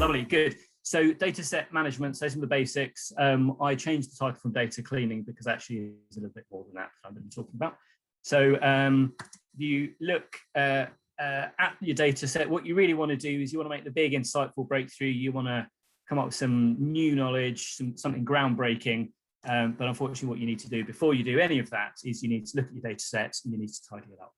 Lovely, good. So data set management, so some of the basics. I changed the title from data cleaning because actually it's a little bit more than that I'm going to be talking about. So you look at your data set. What you really want to do is you want to make the big insightful breakthrough. You want to come up with some new knowledge, something groundbreaking. But unfortunately, what you need to do before you do any of that is you need to look at your data set and you need to tidy it up.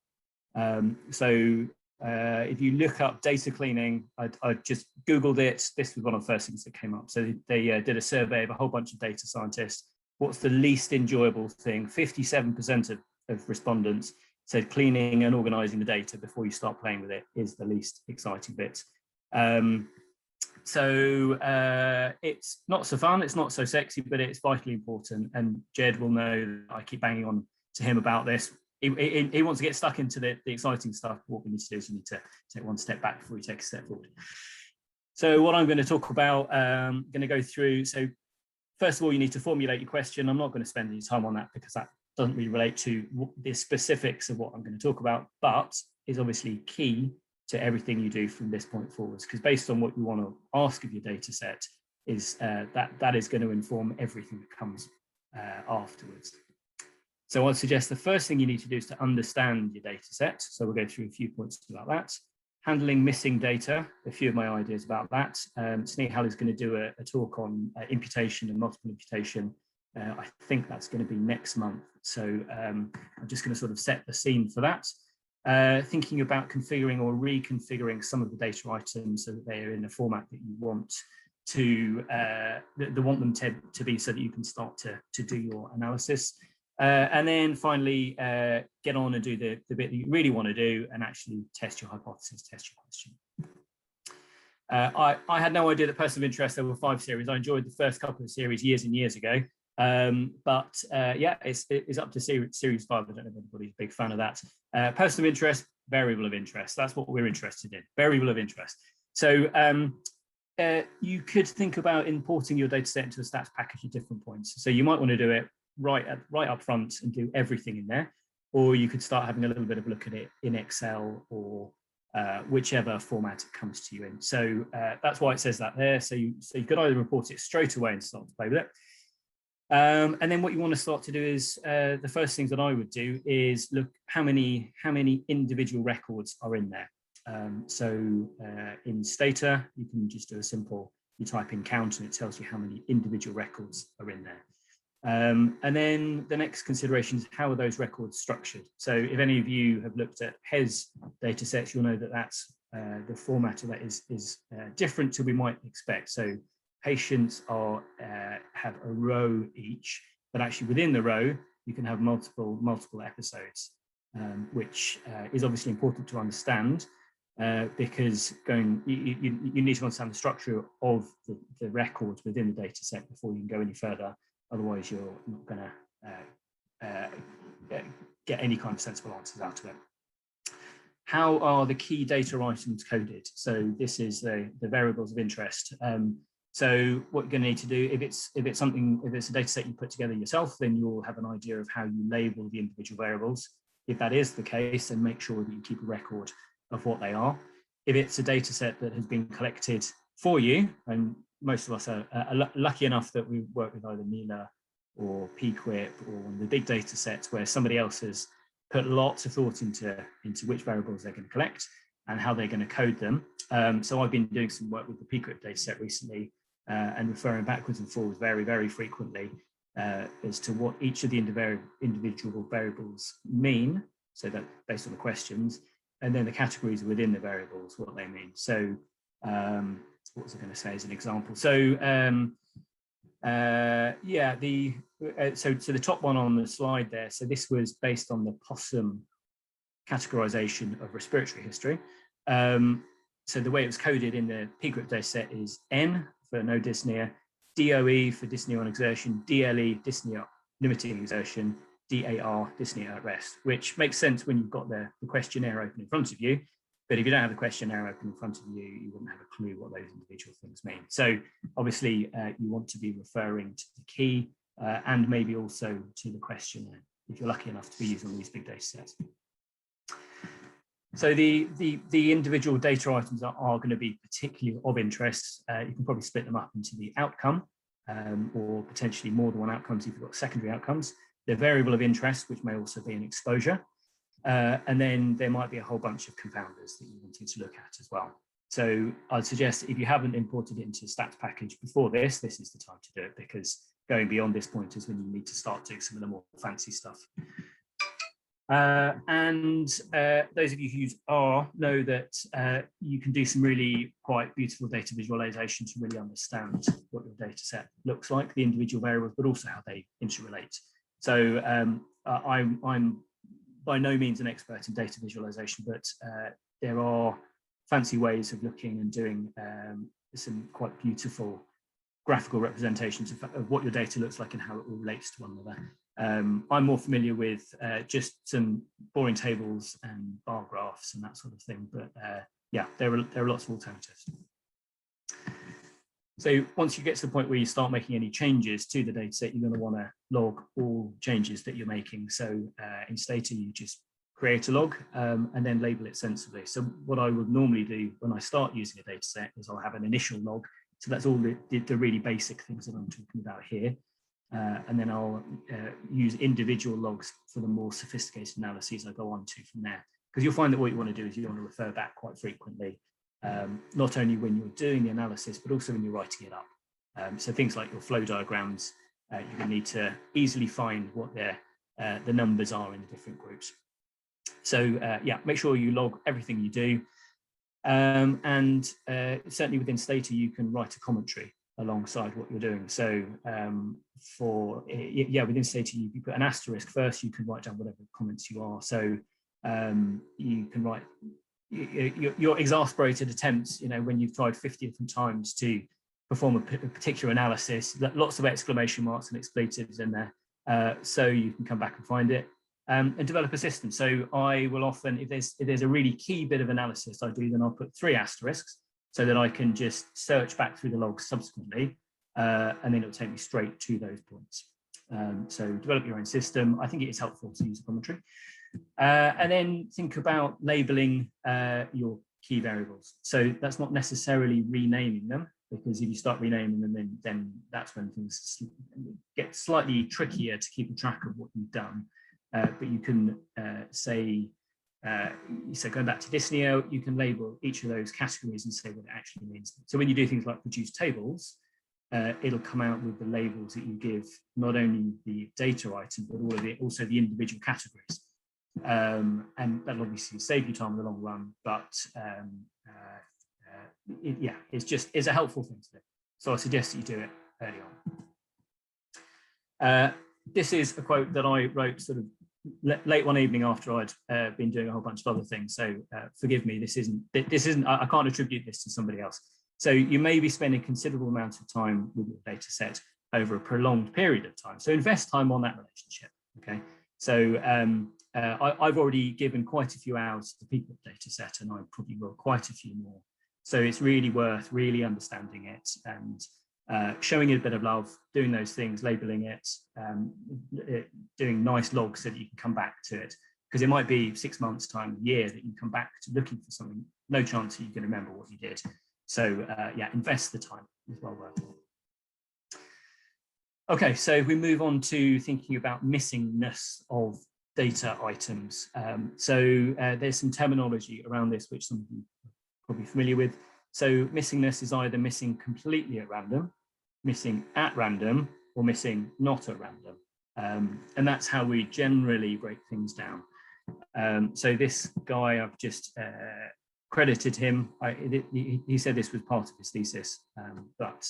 If you look up data cleaning, I just Googled it. This was one of the first things that came up. So they did a survey of a whole bunch of data scientists. What's the least enjoyable thing? 57% of respondents said cleaning and organizing the data before you start playing with it is the least exciting bit. It's not so fun, it's not so sexy, but it's vitally important. And Jed will know that I keep banging on to him about this. He wants to get stuck into the exciting stuff. What we need to do is you need to take one step back before you take a step forward. So what I'm going to talk about, I'm going to go through. So first of all, you need to formulate your question. I'm not going to spend any time on that because that doesn't really relate to the specifics of what I'm going to talk about, but is obviously key to everything you do from this point forwards, because based on what you want to ask of your data set is that is going to inform everything that comes afterwards. So I'd suggest the first thing you need to do is to understand your data set. So we'll go through a few points about that. Handling missing data, a few of my ideas about that. Snehal is going to do a talk on imputation and multiple imputation. I think that's going to be next month. So I'm just going to sort of set the scene for that. Thinking about configuring or reconfiguring some of the data items so that they are in the format that you want them to be, so that you can start to do your analysis. And then finally, get on and do the bit that you really want to do and actually test your hypothesis, test your question. I had no idea that person of interest, there were 5 series. I enjoyed the first couple of series years and years ago. Yeah, it's up to series 5. I don't know if anybody's a big fan of that. Person of interest, variable of interest. That's what we're interested in, variable of interest. So you could think about importing your data set into a stats package at different points. So you might want to do it right up front and do everything in there, or you could start having a little bit of a look at it in Excel or whichever format it comes to you in. So that's why it says that there. So you could either report it straight away and start to play with it. And then what you want to start to do is the first things that I would do is look how many individual records are in there. In Stata, you can just do a simple, you type in count and it tells you how many individual records are in there. And then the next consideration is how are those records structured? So if any of you have looked at HES data sets, you'll know that that's the format of that is different to we might expect. So patients have a row each, but actually within the row, you can have multiple episodes, which is obviously important to understand because you need to understand the structure of the records within the data set before you can go any further. Otherwise, you're not going to get any kind of sensible answers out of it. How are the key data items coded? So this is the variables of interest. So what you're going to need to do, if it's a data set you put together yourself, then you'll have an idea of how you label the individual variables. If that is the case, then make sure that you keep a record of what they are. If it's a data set that has been collected for you, and most of us are lucky enough that we work with either Nila or PQuip or one of the big data sets where somebody else has put lots of thought into which variables they're going to collect and how they're going to code them. So I've been doing some work with the PQuip data set recently and referring backwards and forwards very, very frequently as to what each of the individual variables mean, so that based on the questions, and then the categories within the variables, what they mean. So what was I going to say as an example? So yeah, so the top one on the slide there, so this was based on the POSSUM categorization of respiratory history. So the way it was coded in the PQuip data set is N for no dyspnea, DOE for dyspnea on exertion, DLE, dyspnea limiting exertion, DAR, dyspnea at rest, which makes sense when you've got the questionnaire open in front of you. But if you don't have the questionnaire open in front of you, you wouldn't have a clue what those individual things mean. So obviously you want to be referring to the key and maybe also to the questionnaire if you're lucky enough to be using these big data sets. So the individual data items are going to be particularly of interest. You can probably split them up into the outcome, or potentially more than one outcomes if you've got secondary outcomes. The variable of interest, which may also be an exposure. And then there might be a whole bunch of confounders that you wanted to look at as well. So I'd suggest if you haven't imported it into a stats package before this is the time to do it, because going beyond this point is when you need to start doing some of the more fancy stuff. Those of you who use R know that you can do some really quite beautiful data visualization to really understand what your data set looks like, the individual variables, but also how they interrelate. So I'm by no means an expert in data visualization, but there are fancy ways of looking and doing some quite beautiful graphical representations of what your data looks like and how it all relates to one another. I'm more familiar with just some boring tables and bar graphs and that sort of thing, but yeah, there are lots of alternatives. So once you get to the point where you start making any changes to the data set, you're going to want to log all changes that you're making. So in Stata, you just create a log and then label it sensibly. So what I would normally do when I start using a data set is I'll have an initial log. So that's all the really basic things that I'm talking about here. And then I'll use individual logs for the more sophisticated analyses I go on to from there. Because you'll find that what you want to do is you want to refer back quite frequently, not only when you're doing the analysis, but also when you're writing it up. So things like your flow diagrams, you're going to need to easily find what the numbers are in the different groups. So yeah, make sure you log everything you do. And certainly within Stata, you can write a commentary alongside what you're doing. So within Stata, you put an asterisk first, you can write down whatever comments you are. So you can write your exasperated attempts, when you've tried 50 different times to perform a particular analysis, lots of exclamation marks and expletives in there. So you can come back and find it. And develop a system. So I will often, if there's a really key bit of analysis I do, then I'll put 3 asterisks so that I can just search back through the logs subsequently, and then it'll take me straight to those points. So develop your own system. I think it is helpful to use a commentary. And then think about labeling your key variables. So that's not necessarily renaming them, because if you start renaming them, then that's when things get slightly trickier to keep a track of what you've done. But you can say, so going back to this neo, you can label each of those categories and say what it actually means. So when you do things like produce tables, it'll come out with the labels that you give, not only the data item, but also the individual categories. And that'll obviously save you time in the long run, but it's a helpful thing to do. So I suggest that you do it early on. This is a quote that I wrote sort of late one evening after I'd been doing a whole bunch of other things. So forgive me, this isn't, I can't attribute this to somebody else. So you may be spending considerable amounts of time with your data set over a prolonged period of time. So invest time on that relationship, okay? So I've already given quite a few hours to the people data set, and I probably will quite a few more. So it's really worth really understanding it and showing it a bit of love, doing those things, labeling it, doing nice logs so that you can come back to it. Because it might be 6 months time, a year that you come back to looking for something, no chance that you can remember what you did. So yeah, invest the time, it's well worth it. Okay, so we move on to thinking about missingness of data items. There's some terminology around this, which some of you are probably familiar with. So missingness is either missing completely at random, missing at random, or missing not at random. And that's how we generally break things down. So this guy, I've just credited him. He said this was part of his thesis, but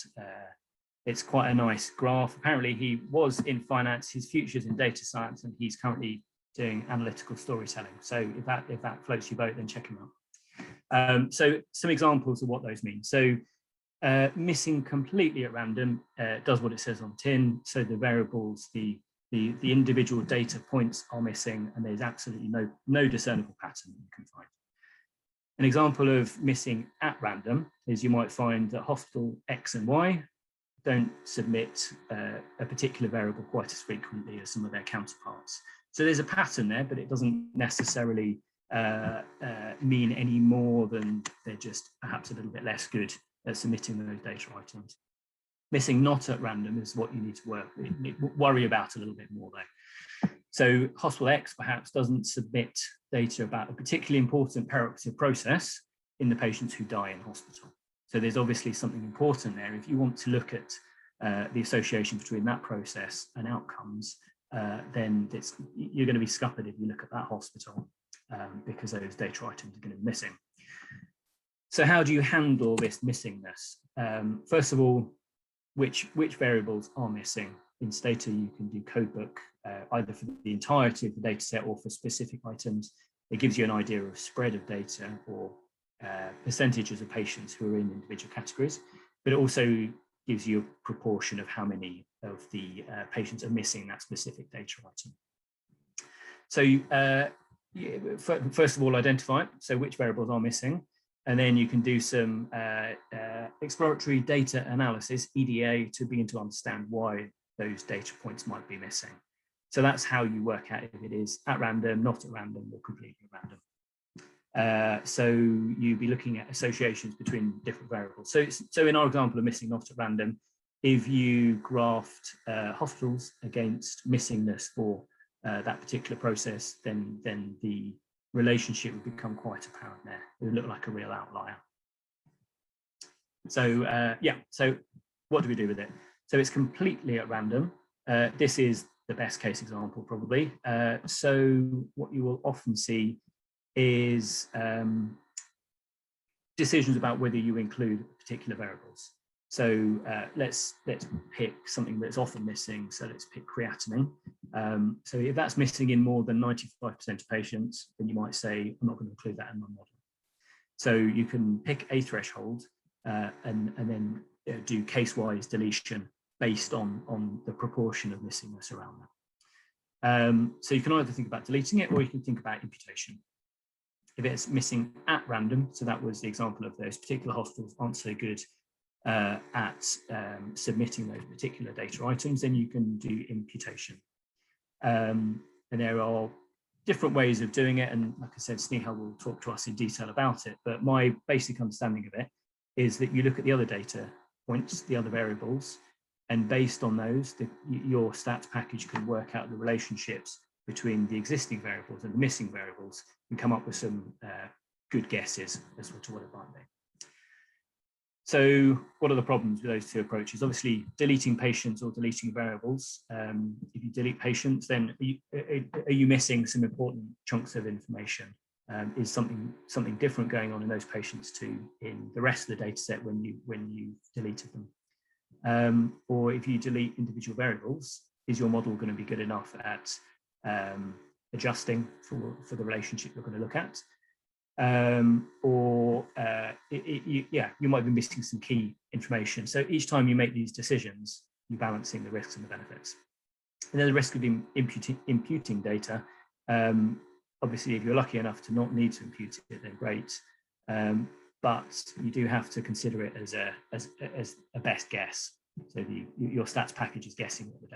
it's quite a nice graph. Apparently he was in finance, his future's in data science, and he's currently doing analytical storytelling. So if that floats your boat, then check him out. So some examples of what those mean. So missing completely at random does what it says on the tin. So the variables, the individual data points are missing, and there's absolutely no discernible pattern you can find. An example of missing at random is you might find that hospital X and Y don't submit a particular variable quite as frequently as some of their counterparts. So there's a pattern there, but it doesn't necessarily mean any more than they're just perhaps a little bit less good at submitting those data items. Missing not at random is what you need to worry about a little bit more though. So hospital X perhaps doesn't submit data about a particularly important perioperative process in the patients who die in hospital. So there's obviously something important there. If you want to look at the association between that process and outcomes, then you're going to be scuppered if you look at that hospital because those data items are going to be missing. So how do you handle this missingness? First of all, which variables are missing? In Stata, you can do Codebook either for the entirety of the data set or for specific items. It gives you an idea of spread of data or percentages of patients who are in individual categories, but it also gives you a proportion of how many of the patients are missing that specific data item. So first of all, identify it, so which variables are missing, and then you can do some exploratory data analysis, EDA, to begin to understand why those data points might be missing. So that's how you work out if it is at random, not at random, or completely random. So you'd be looking at associations between different variables. So in our example of missing not at random, if you graphed hospitals against missingness for that particular process, then the relationship would become quite apparent there. It would look like a real outlier. So yeah, so what do we do with it? So it's completely at random. This is the best case example probably. So what you will often see is decisions about whether you include particular variables. So let's pick something that's often missing. So let's pick creatinine. So if that's missing in more than 95% of patients, then you might say, I'm not going to include that in my model. So you can pick a threshold and then do case-wise deletion based on the proportion of missingness around that. So you can either think about deleting it or you can think about imputation. If it's missing at random, so that was the example of those particular hospitals aren't so good at submitting those particular data items, then you can do imputation. And there are different ways of doing it, and like I said, Snehal will talk to us in detail about it, but my basic understanding of it is that you look at the other data points, the other variables, and based on those, your stats package can work out the relationships between the existing variables and the missing variables and come up with some good guesses as to what it might be. So what are the problems with those two approaches? Obviously, deleting patients or deleting variables. If you delete patients, then are you missing some important chunks of information? Is something different going on in those patients too in the rest of the data set when you deleted them? Or if you delete individual variables, is your model going to be good enough at adjusting for the relationship you're going to look at? You might be missing some key information. So each time you make these decisions, you're balancing the risks and the benefits. And then the risk of imputing data. Obviously, if you're lucky enough to not need to impute it, then great. But you do have to consider it as a best guess. So your stats package is guessing what the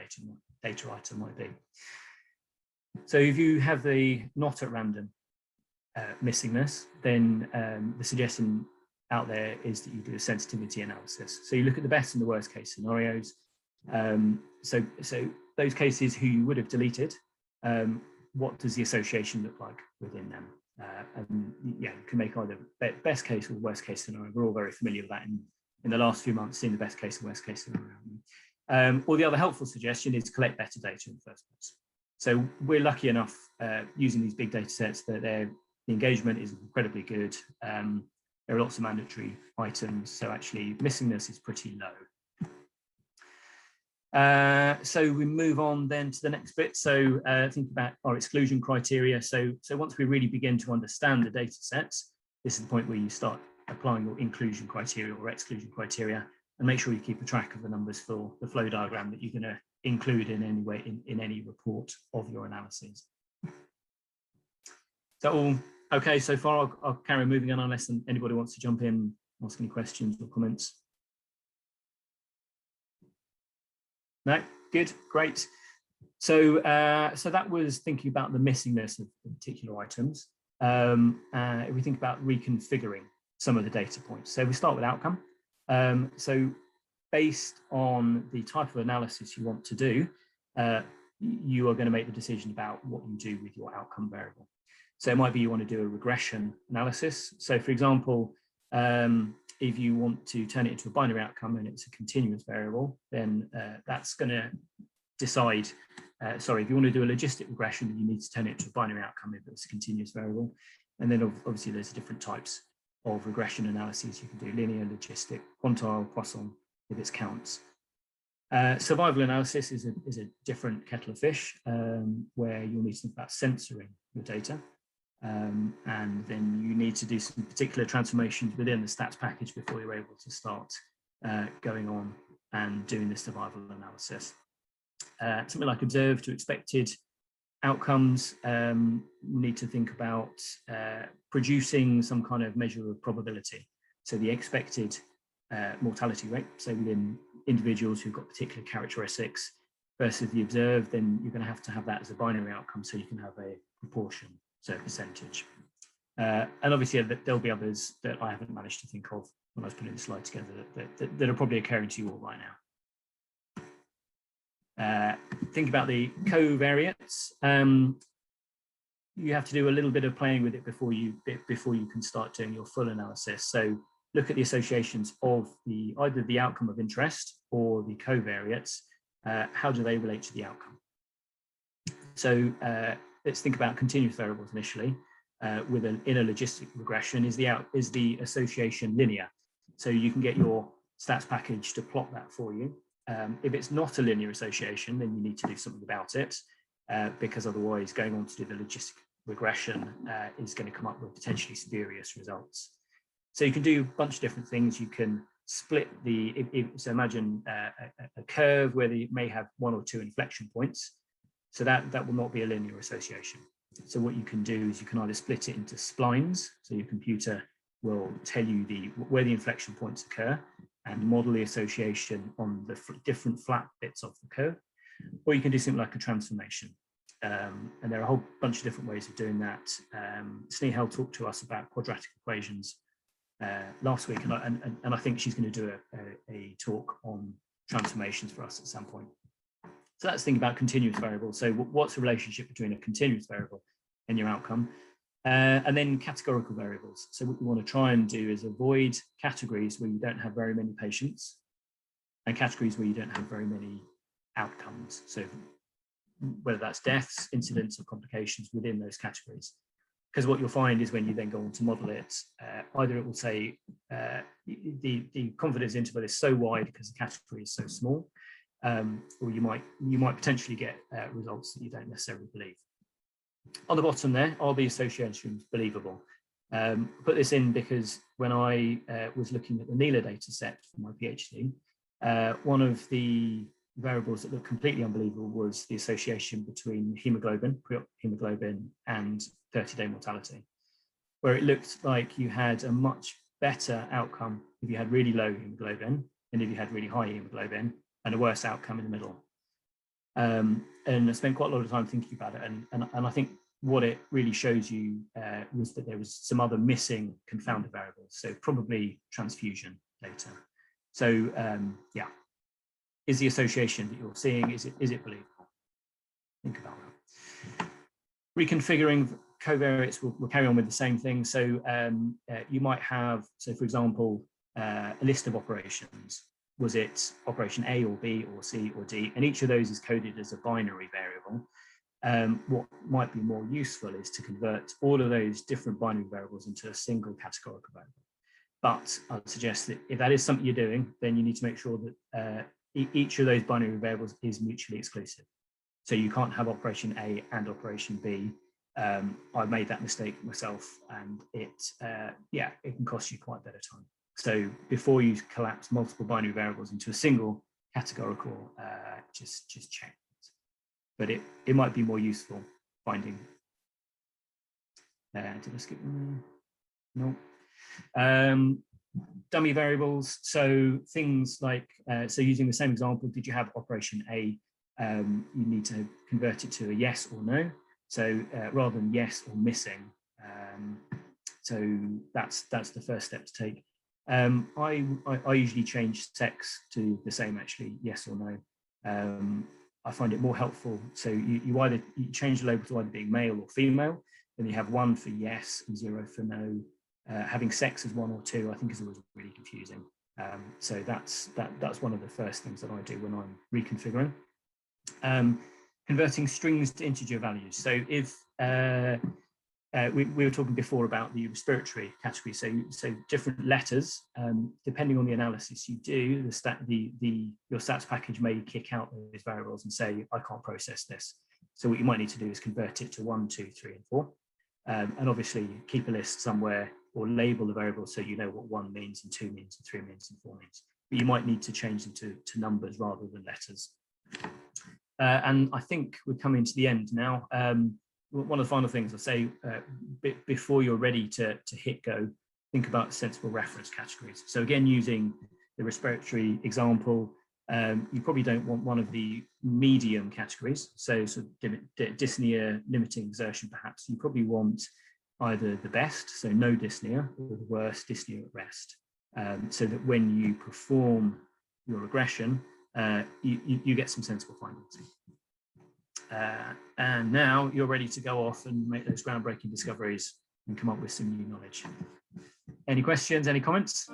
data item might be. So if you have the not at random missingness, then the suggestion out there is that you do a sensitivity analysis. So you look at the best and the worst case scenarios. So those cases who you would have deleted, what does the association look like within them? And yeah, you can make either best case or worst case scenario. We're all very familiar with that in the last few months, seeing the best case and worst case scenario. Or the other helpful suggestion is collect better data in the first place. So we're lucky enough using these big data sets that the engagement is incredibly good. There are lots of mandatory items, so actually missingness is pretty low. So we move on then to the next bit. So think about our exclusion criteria. So once we really begin to understand the data sets, this is the point where you start applying your inclusion criteria or exclusion criteria, and make sure you keep a track of the numbers for the flow diagram that you're going to include in any way in any report of your analyses. Is that all okay so far? I'll carry on moving on unless anybody wants to jump in, ask any questions or comments. No, good, great. So so that was thinking about the missingness of particular items. If we think about reconfiguring some of the data points. So we start with outcome. So based on the type of analysis you want to do, you are going to make the decision about what you do with your outcome variable. So it might be you want to do a regression analysis. So for example, if you want to turn it into a binary outcome and it's a continuous variable, then that's going to decide, if you want to do a logistic regression, then you need to turn it into a binary outcome if it's a continuous variable. And then obviously there's different types of regression analyses. You can do linear, logistic, quantile, Poisson, if it's counts. Survival analysis is a different kettle of fish, where you'll need to think about censoring your data. And then you need to do some particular transformations within the stats package before you're able to start going on and doing the survival analysis. Something like observed to expected outcomes, you need to think about producing some kind of measure of probability. So the expected mortality rate, so within individuals who've got particular characteristics versus the observed, then you're going to have that as a binary outcome, so you can have a proportion, so a percentage. And obviously there'll be others that I haven't managed to think of when I was putting the slide together that are probably occurring to you all right now. Think about the covariates. You have to do a little bit of playing with it before you can start doing your full analysis. So look at the associations of either the outcome of interest or the covariates. How do they relate to the outcome? So let's think about continuous variables initially. In a logistic regression, is the association linear? So you can get your stats package to plot that for you. If it's not a linear association, then you need to do something about it, because otherwise going on to do the logistic regression is going to come up with potentially spurious results. So you can do a bunch of different things. You can split so imagine a curve where they may have one or two inflection points. So that will not be a linear association. So what you can do is you can either split it into splines. So your computer will tell you where the inflection points occur and model the association on the different flat bits of the curve. Or you can do something like a transformation. And there are a whole bunch of different ways of doing that. Snehal talked to us about quadratic equations last week, and I think she's going to do a talk on transformations for us at some point. So that's thinking about continuous variables. So what's the relationship between a continuous variable and your outcome? And then categorical variables. So what you want to try and do is avoid categories where you don't have very many patients and categories where you don't have very many outcomes. So whether that's deaths, incidents, or complications within those categories. Because what you'll find is when you then go on to model it, either it will say the confidence interval is so wide because the category is so small, or you might potentially get results that you don't necessarily believe. On the bottom there, are the associations believable? Put this in because when I was looking at the NIHR data set for my PhD, one of the variables that looked completely unbelievable was the association between hemoglobin, hemoglobin, and 30-day mortality, where it looked like you had a much better outcome if you had really low hemoglobin and if you had really high hemoglobin, and a worse outcome in the middle. And I spent quite a lot of time thinking about it, and I think what it really shows you was that there was some other missing confounded variables, so probably transfusion data. So yeah, is the association that you're seeing, is it believable? Think about that. Reconfiguring covariates, we'll carry on with the same thing. So you might have, so for example, a list of operations. Was it operation A or B or C or D? And each of those is coded as a binary variable. What might be more useful is to convert all of those different binary variables into a single categorical variable. But I'd suggest that if that is something you're doing, then you need to make sure that each of those binary variables is mutually exclusive. So you can't have operation A and operation B. I've made that mistake myself, and it can cost you quite a bit of time. So before you collapse multiple binary variables into a single categorical, just check. But it might be more useful finding. Did I skip one? No. Dummy variables. So things like, so using the same example, did you have operation A? You need to convert it to a yes or no. So rather than yes or missing, So that's the first step to take. I usually change sex to the same, actually, yes or no. I find it more helpful. So you change the label to either being male or female, then you have 1 for yes and 0 for no. Having sex as 1 or 2, I think, is always really confusing. So that's one of the first things that I do when I'm reconfiguring. Converting strings to integer values. So if we were talking before about the respiratory category, so different letters, depending on the analysis you do, your stats package may kick out those variables and say, I can't process this. So what you might need to do is convert it to 1, 2, 3, and 4. And obviously keep a list somewhere or label the variables so you know what 1 means and 2 means and 3 means and 4 means. But you might need to change them to numbers rather than letters. And I think we're coming to the end now. One of the final things I'll say, before you're ready to hit go, think about sensible reference categories. So again, using the respiratory example, you probably don't want one of the medium categories. So dyspnea, limiting exertion, perhaps. You probably want either the best, so no dyspnea, or the worst, dyspnea at rest. So that when you perform your regression, you get some sensible findings. And now you're ready to go off and make those groundbreaking discoveries and come up with some new knowledge. Any questions, any comments?